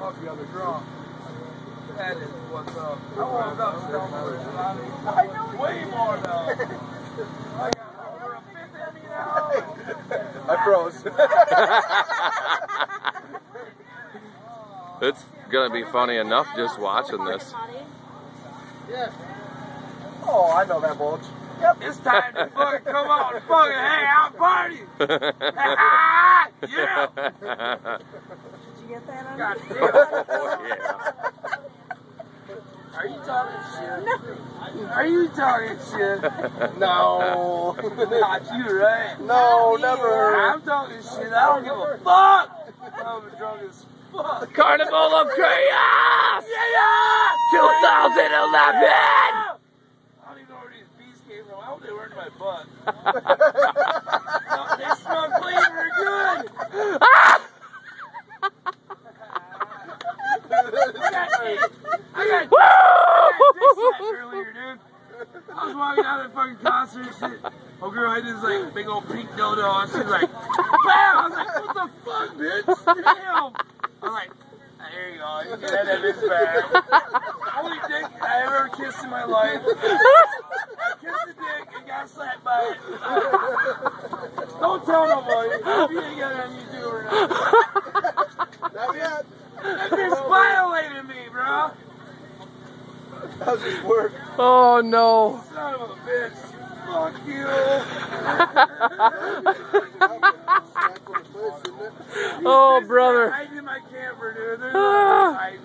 Fuck the other drunk. That is what's up. I woke up stoned. I know way more though. I got over a fifth in me now. I froze. It's gonna be funny enough just watching this. Yeah. Oh, I know that bulge. Yep. It's time to fucking come out and fucking hang out party. Yeah. Did you get that on? God damn. Oh, yeah. Are you talking shit? No. Are you talking shit? No. Not you, right? No, never. I'm talking shit. I don't give a fuck. I'm drunk as fuck. Carnival of Chaos! Yeah! 2011! I don't even know where these bees came from. I hope they weren't in my butt. No, they smell clean. They're good. I got dick slapped earlier, dude. I was walking out of the fucking concert and shit. Oh, girl, I did this like big old pink dodo, and she's like, bam! I was like, what the fuck, bitch? Damn! I was like, here you go. You can have that bitch back. Only dick I ever kissed in my life. I kissed the dick and got slapped by it. Don't tell nobody. If you ain't got it on YouTube or not. Not yet. That bitch violated me, bro. How's this work? Oh no. Son of a bitch. Fuck you. Oh, brother. Hiding in my camper, dude. They're not hiding.